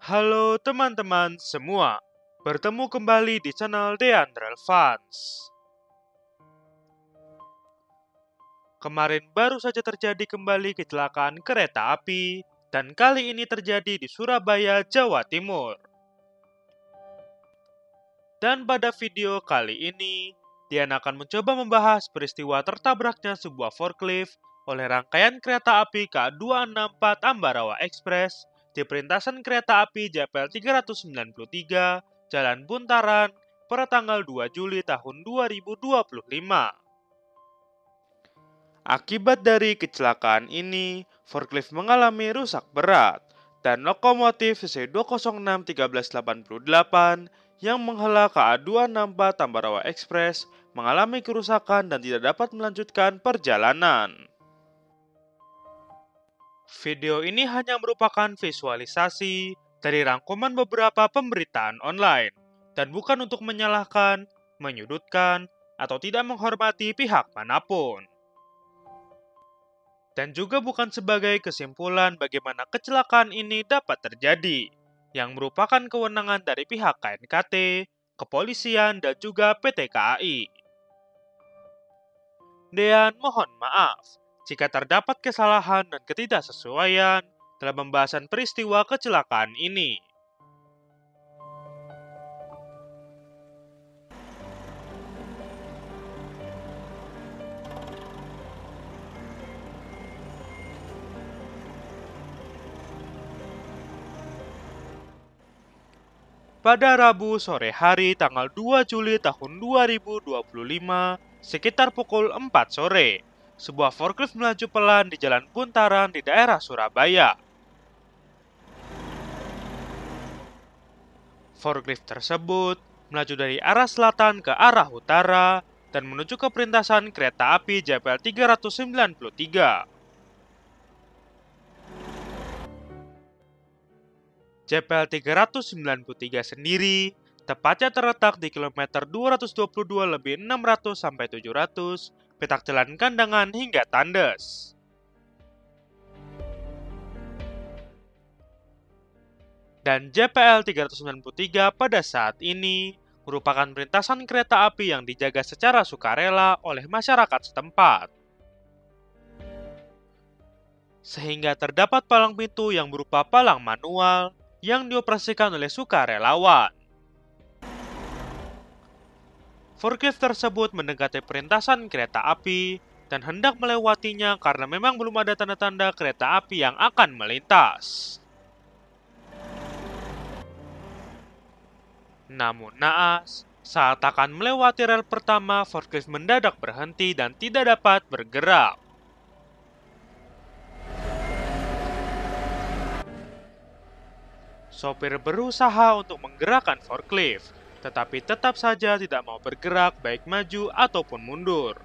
Halo teman-teman semua, bertemu kembali di channel Deandrel Fans. Kemarin baru saja terjadi kembali kecelakaan kereta api, dan kali ini terjadi di Surabaya, Jawa Timur. Dan pada video kali ini, Dian akan mencoba membahas peristiwa tertabraknya sebuah forklift oleh rangkaian kereta api K264 Ambarawa Express di perlintasan kereta api JPL 393 Jalan Buntaran pada tanggal 2 Juli tahun 2025. Akibat dari kecelakaan ini, forklift mengalami rusak berat dan lokomotif CC206-1388 yang menghela KA264 Ambarawa Express mengalami kerusakan dan tidak dapat melanjutkan perjalanan. Video ini hanya merupakan visualisasi dari rangkuman beberapa pemberitaan online dan bukan untuk menyalahkan, menyudutkan, atau tidak menghormati pihak manapun. Dan juga bukan sebagai kesimpulan bagaimana kecelakaan ini dapat terjadi, yang merupakan kewenangan dari pihak KNKT, kepolisian, dan juga PT KAI. Dean mohon maaf jika terdapat kesalahan dan ketidaksesuaian dalam pembahasan peristiwa kecelakaan ini. Pada Rabu sore hari tanggal 2 Juli tahun 2025, sekitar pukul 4 sore, sebuah forklift melaju pelan di Jalan Buntaran di daerah Surabaya. Forklift tersebut melaju dari arah selatan ke arah utara dan menuju ke perlintasan kereta api JPL 393. JPL 393 sendiri tepatnya terletak di kilometer 222+600-700 petak jalan Kandangan hingga Tandes. Dan JPL 393 pada saat ini merupakan perlintasan kereta api yang dijaga secara sukarela oleh masyarakat setempat. Sehingga terdapat palang pintu yang berupa palang manual yang dioperasikan oleh sukarelawan. Forklift tersebut mendekati perlintasan kereta api dan hendak melewatinya karena memang belum ada tanda-tanda kereta api yang akan melintas. Namun naas, saat akan melewati rel pertama, forklift mendadak berhenti dan tidak dapat bergerak. Sopir berusaha untuk menggerakkan forklift, tetapi tetap saja tidak mau bergerak baik maju ataupun mundur.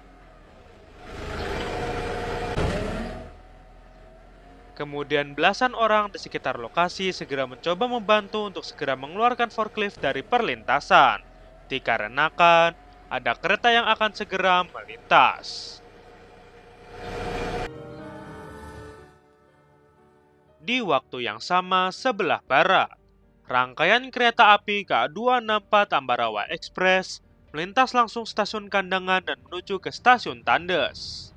Kemudian belasan orang di sekitar lokasi segera mencoba membantu untuk segera mengeluarkan forklift dari perlintasan, dikarenakan ada kereta yang akan segera melintas. Di waktu yang sama sebelah barat, rangkaian kereta api K264 Ambarawa Express melintas langsung stasiun Kandangan dan menuju ke stasiun Tandes.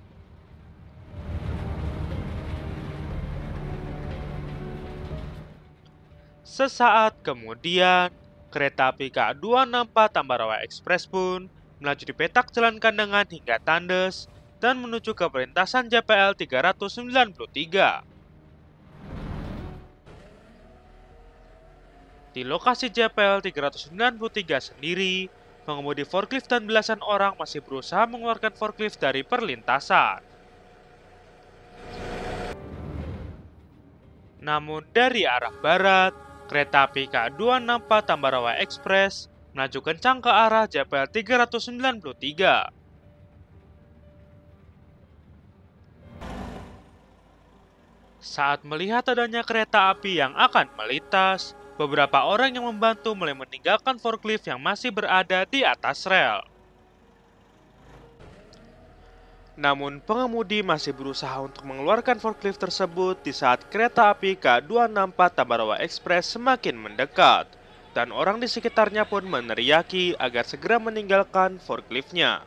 Sesaat kemudian, kereta api K264 Ambarawa Express pun melaju di petak jalan Kandangan hingga Tandes dan menuju ke perlintasan JPL 393. Di lokasi JPL 393 sendiri, pengemudi forklift dan belasan orang masih berusaha mengeluarkan forklift dari perlintasan. Namun dari arah barat, kereta api K264 Ambarawa Express melaju kencang ke arah JPL 393. Saat melihat adanya kereta api yang akan melintas, beberapa orang yang membantu mulai meninggalkan forklift yang masih berada di atas rel. Namun pengemudi masih berusaha untuk mengeluarkan forklift tersebut di saat kereta api K264 Tambarawa Express semakin mendekat. Dan orang di sekitarnya pun meneriaki agar segera meninggalkan forkliftnya.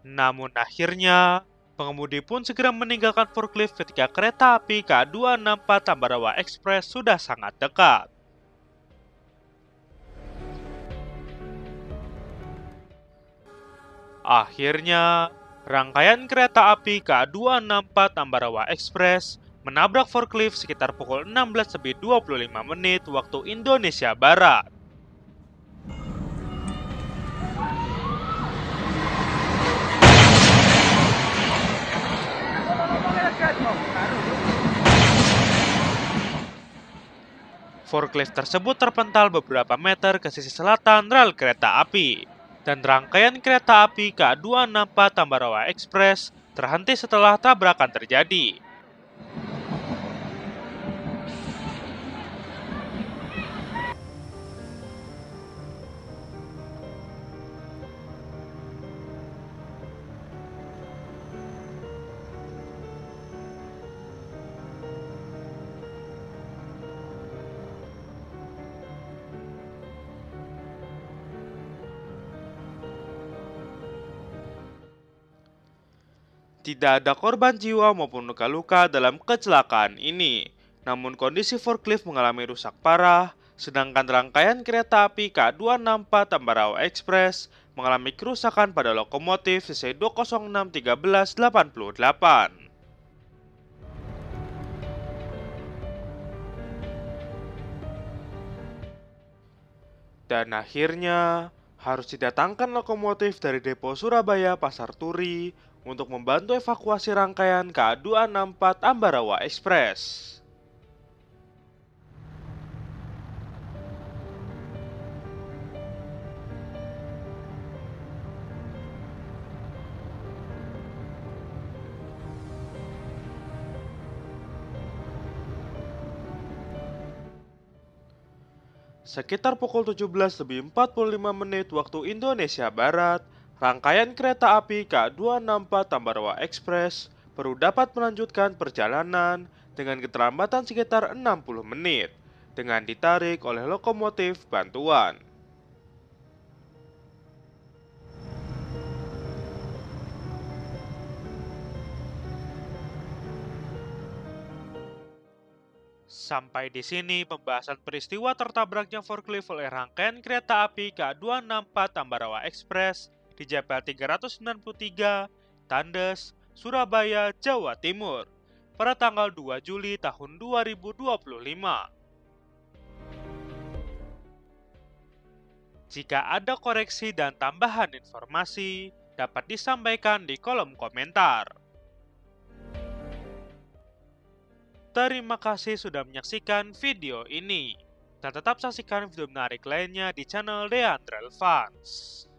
Namun akhirnya, pengemudi pun segera meninggalkan forklift ketika kereta api K264 Tambarawa Express sudah sangat dekat. Akhirnya, rangkaian kereta api K264 Ambarawa Express menabrak forklift sekitar pukul 16:25 waktu Indonesia Barat. Forklift tersebut terpental beberapa meter ke sisi selatan rel kereta api. Dan rangkaian kereta api K264 Tambarawa Express terhenti setelah tabrakan terjadi. Tidak ada korban jiwa maupun luka-luka dalam kecelakaan ini. Namun kondisi forklift mengalami rusak parah, sedangkan rangkaian kereta api K264 Tambarawa Express mengalami kerusakan pada lokomotif CC 206-1388. Dan akhirnya harus didatangkan lokomotif dari depo Surabaya Pasar Turi untuk membantu evakuasi rangkaian K264 Ambarawa Express. Sekitar pukul 17:45 waktu Indonesia Barat, rangkaian kereta api K264 Tambarawa Express baru dapat melanjutkan perjalanan dengan keterlambatan sekitar 60 menit dengan ditarik oleh lokomotif bantuan. Sampai di sini pembahasan peristiwa tertabraknya forklift oleh rangkaian kereta api K264 Tambarawa Express di JPL 393, Tandes, Surabaya, Jawa Timur pada tanggal 2 Juli tahun 2025. Jika ada koreksi dan tambahan informasi, dapat disampaikan di kolom komentar. Terima kasih sudah menyaksikan video ini. Dan tetap saksikan video menarik lainnya di channel Deandrel Fans.